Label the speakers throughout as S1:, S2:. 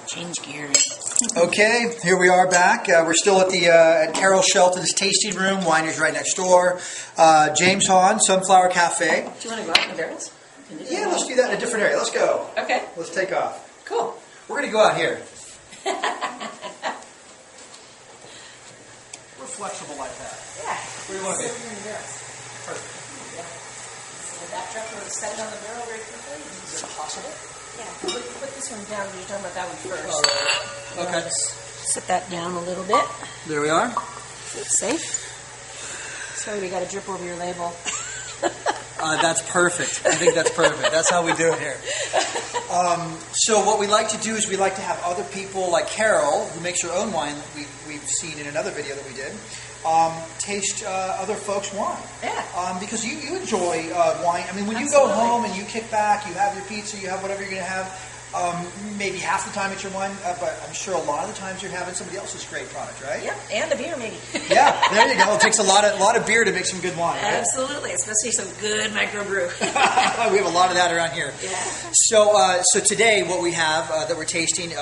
S1: Change gears.
S2: Okay, here we are back. We're still at the at Carol Shelton's tasting room. Winery's right next door. James Hahn, Sunflower Caffe.
S1: Do you want to go out in the barrels?
S2: Yeah, let's do that in a different area. Let's go.
S1: Okay.
S2: Let's take off.
S1: Cool.
S2: We're going to go out here. We're flexible like that.
S1: Yeah.
S2: Where do you want to be? Perfect.
S1: Yeah. So the backdrop, we'll set it on the barrel very quickly.
S2: Is it possible?
S1: Yeah. Put this one down. You're talking about that one first.
S2: All right. Okay.
S1: Just sit that down a little bit.
S2: There we are.
S1: So it's safe. Sorry, we got to drip over your label.
S2: That's perfect. I think that's perfect. That's how we do it here. So what we like to do is we like to have other people like Carol, who makes her own wine, we've seen in another video that we did, taste other folks' wine.
S1: Yeah.
S2: Because you enjoy wine. I mean, when you go home and you kick back, you have your pizza, you have whatever you're going to have, maybe half the time it's your wine, but I'm sure a lot of the times you're having somebody else's great product, right?
S1: Yep, and a beer maybe.
S2: Yeah, there you go. It takes a lot of beer to make some good wine. Right?
S1: Absolutely, especially some good microbrew.
S2: We have a lot of that around here.
S1: Yeah.
S2: So today what we have that we're tasting,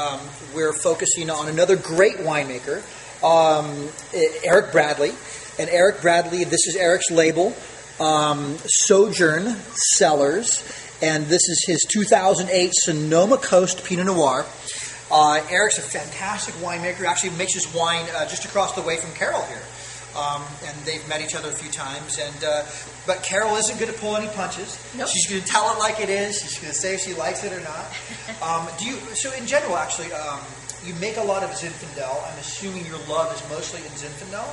S2: we're focusing on another great winemaker, Erich Bradley. And Erich Bradley, this is Erich's label, Sojourn Cellars. And this is his 2008 Sonoma Coast Pinot Noir. Erich's a fantastic winemaker. Actually makes his wine just across the way from Carol here. And they've met each other a few times. But Carol isn't going to pull any punches.
S1: Nope.
S2: She's going to tell it like it is. She's going to say if she likes it or not. So in general, actually, you make a lot of Zinfandel. I'm assuming your love is mostly in Zinfandel?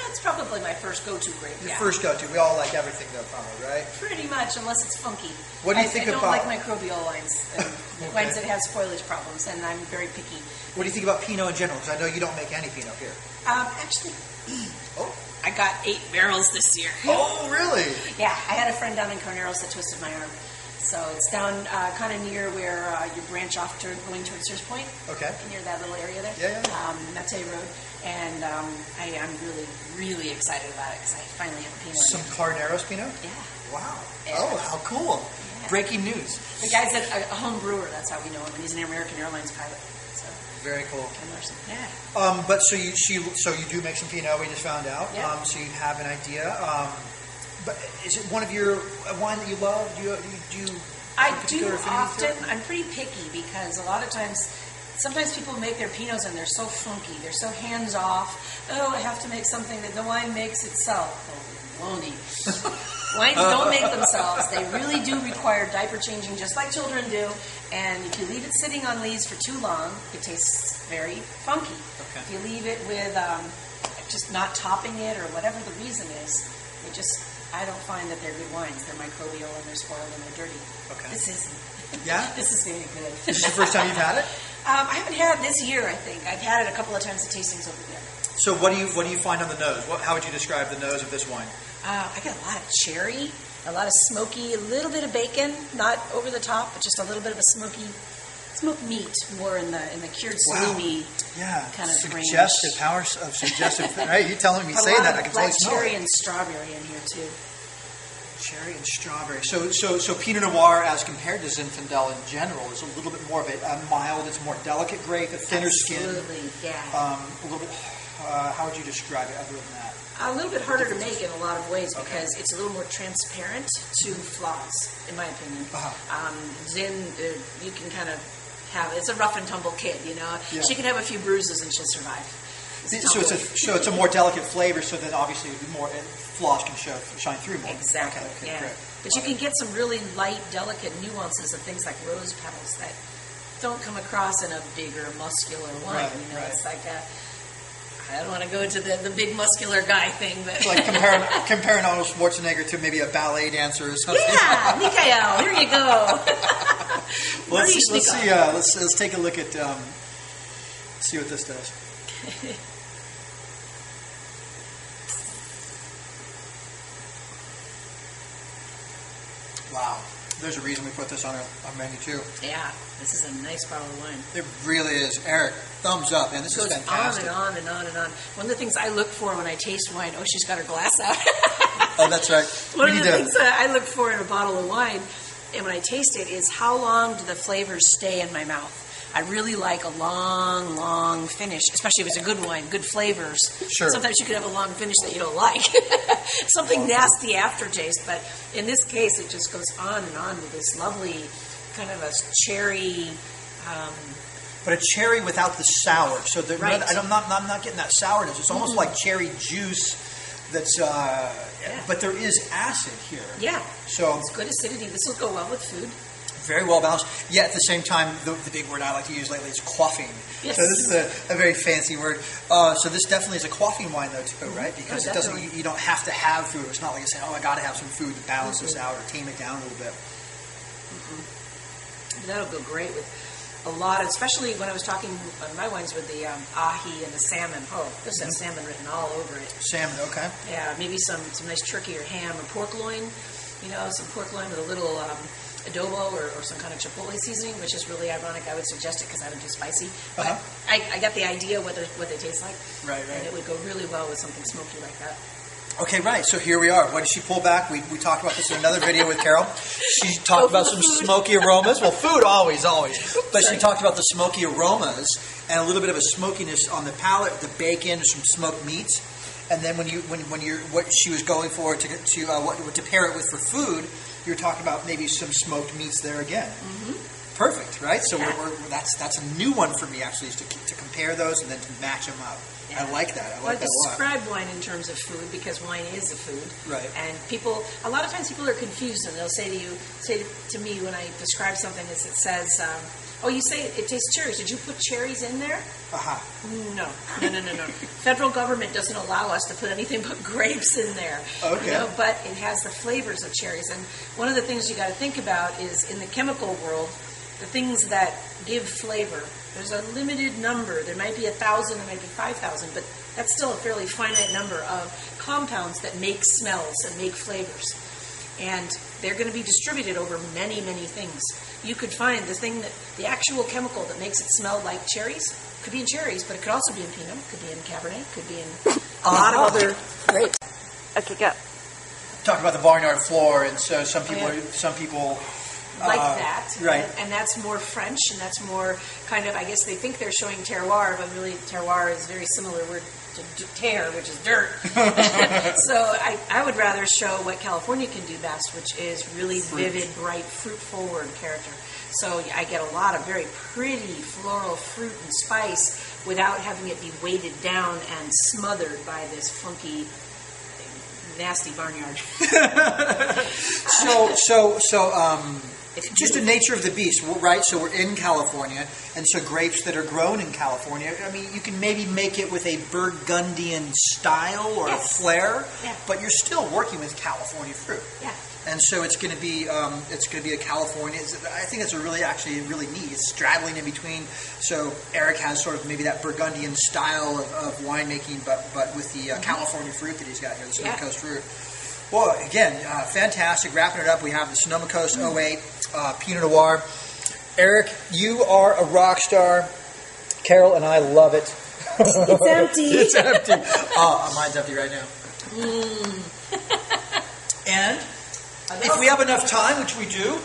S1: It's probably my first go-to grape.
S2: Your first go-to. We all like everything, though, probably, right?
S1: Pretty much, unless it's funky.
S2: What do you think
S1: I
S2: about?
S1: don't like microbial wines, and wines that have spoilage problems, and I'm very picky.
S2: What do you think about Pinot in general? Because I know you don't make any Pinot here.
S1: Actually, I got 8 barrels this year.
S2: Oh, really?
S1: Yeah, I had a friend down in Carneros that twisted my arm. So it's down kind of near where you branch off going towards Sears Point. Okay. Near that little area there.
S2: Yeah.
S1: Mete Road. And I'm really, really excited about it because I finally have a Pinot.
S2: Some Carneros Pinot?
S1: Yeah.
S2: Wow.
S1: Yeah.
S2: Oh, how cool. Yeah. Breaking news.
S1: The guy's a home brewer. That's how we know him. And he's an American Airlines pilot. So
S2: very cool.
S1: Yeah.
S2: But so you do make some Pinot, we just found out.
S1: Yeah.
S2: So you have an idea. But is it one of your wine that you love? Do you
S1: I do often. I'm pretty picky because a lot of times, sometimes people make their Pinots and they're so funky. They're so hands off. Oh, I have to make something that the wine makes itself. Oh, baloney. Wines don't make themselves. They really do require diaper changing just like children do. And if you leave it sitting on leaves for too long, it tastes very funky.
S2: Okay.
S1: If you leave it with just not topping it or whatever the reason is, I don't find that they're good wines. They're microbial and they're spoiled and they're dirty.
S2: Okay.
S1: This isn't.
S2: Yeah?
S1: This is very good.
S2: This is the first time you've had it?
S1: I haven't had it this year, I think. I've had it a couple of times at tastings over there.
S2: So what do you find on the nose? How would you describe the nose of this wine?
S1: I get a lot of cherry, a lot of smoky, a little bit of bacon, not over the top, but just a little bit of a smoky smoked meat, more in the cured salumi kind of range.
S2: Suggestive, powers of suggestive. Right, you telling me saying that, I can totally smell it.
S1: Cherry and strawberry in here too.
S2: Cherry and strawberry. So Pinot Noir, as compared to Zinfandel in general, is a little bit more of a mild. It's a more delicate grape, a thinner skin.
S1: Absolutely, yeah.
S2: A little bit. How would you describe it other than that?
S1: A little bit harder to make in a lot of ways because it's a little more transparent to flaws, in my opinion. Zin, you can kind of have. It's a rough and tumble kid, you know. Yeah. She can have a few bruises and she'll survive.
S2: So it's a more delicate flavor, so then obviously more flaws can shine through more.
S1: Exactly.
S2: Okay,
S1: yeah.
S2: Great.
S1: But you can get some really light, delicate nuances of things like rose petals that don't come across in a bigger, muscular wine.
S2: Right,
S1: you know,
S2: right.
S1: It's like I don't want to go into the big muscular guy thing, but
S2: it's like comparing Arnold Schwarzenegger to maybe a ballet dancer or something.
S1: Yeah, Mikhail, here you go.
S2: Let's take a look at see what this does. Wow. There's a reason we put this on our menu too.
S1: Yeah, this is a nice bottle of wine.
S2: It really is. Erich, thumbs up, man. This is fantastic.
S1: On and on and on. One of the things I look for when I taste wine, she's got her glass out.
S2: Oh, that's right.
S1: One of the things that I look for in a bottle of wine, and when I taste it, is how long do the flavors stay in my mouth? I really like a long, long finish, especially if it's a good wine, good flavors.
S2: Sure.
S1: Sometimes you can have a long finish that you don't like. Something nasty aftertaste, but in this case, it just goes on and on with this lovely kind of a cherry.
S2: But a cherry without the sour. So
S1: Right.
S2: I'm not getting that sourness. It's almost like cherry juice. That's, but there is acid here.
S1: Yeah.
S2: So
S1: it's good acidity. This will go well with food.
S2: Very well balanced. Yet at the same time, the big word I like to use lately is quaffing.
S1: Yes.
S2: So this is a very fancy word. So this definitely is a quaffing wine, though, too, right? Because it doesn't. You don't have to have food. It's not like you say, "Oh, I got to have some food to balance this out or tame it down a little bit."
S1: That'll go great with a lot of, especially when I was talking on my wines with the ahi and the salmon. Oh, this has salmon written all over it.
S2: Salmon, okay.
S1: Yeah, maybe some nice turkey or ham or pork loin. Some pork loin with a little adobo or some kind of chipotle seasoning, which is really ironic. I would suggest it because I don't do spicy. But I got the idea what they taste like.
S2: Right.
S1: And it would go really well with something smoky like that.
S2: Okay, right. So here we are. What did she pull back? We talked about this in another video with Carol. She talked about some smoky aromas. Well, food always. But she talked about the smoky aromas and a little bit of a smokiness on the palate, the bacon, some smoked meats. And then when you're what she was going for to pair it with for food, you're talking about maybe some smoked meats there again. Mm-hmm. Perfect, right? So that's a new one for me actually, is to compare those and then to match them up. Yeah. I like that. I like that a lot.
S1: Describe wine in terms of food because wine is a food.
S2: Right.
S1: And a lot of times people are confused and they'll say to me when I describe something, it says, you say it tastes cherries. Did you put cherries in there? No. Federal government doesn't allow us to put anything but grapes in there.
S2: Okay.
S1: But it has the flavors of cherries. And one of the things you got to think about is in the chemical world, the things that give flavor, there's a limited number. There might be 1,000, there might be 5,000, but that's still a fairly finite number of compounds that make smells and make flavors. And they're going to be distributed over many, many things. You could find the actual chemical that makes it smell like cherries could be in cherries, but it could also be in Pinot, could be in Cabernet, could be in a lot of other grapes. Okay, go.
S2: Talk about the barnyard floor, and so some people
S1: like that,
S2: right?
S1: And that's more French, and that's more kind of. I guess they think they're showing terroir, but really terroir is a very similar word to terre, which is dirt. So I would rather show what California can do best, which is really vivid, bright, fruit-forward character. So I get a lot of very pretty floral fruit and spice without having it be weighted down and smothered by this funky, nasty barnyard. It's just the nature of the beast, right? So we're in California, and so grapes that are grown in California, I mean, you can maybe make it with a Burgundian style or a flair, but you're still working with California fruit. Yeah. And so it's going to be a California. I think it's really neat. It's straddling in between. So Erich has sort of maybe that Burgundian style of winemaking, but with the California fruit that he's got here, the Sonoma Coast fruit. Well, again, fantastic. Wrapping it up, we have the Sonoma Coast 08 Pinot Noir. Erich, you are a rock star. Carol and I love it. It's empty.
S2: It's empty. Mine's empty right now. And if we have enough time, which we do,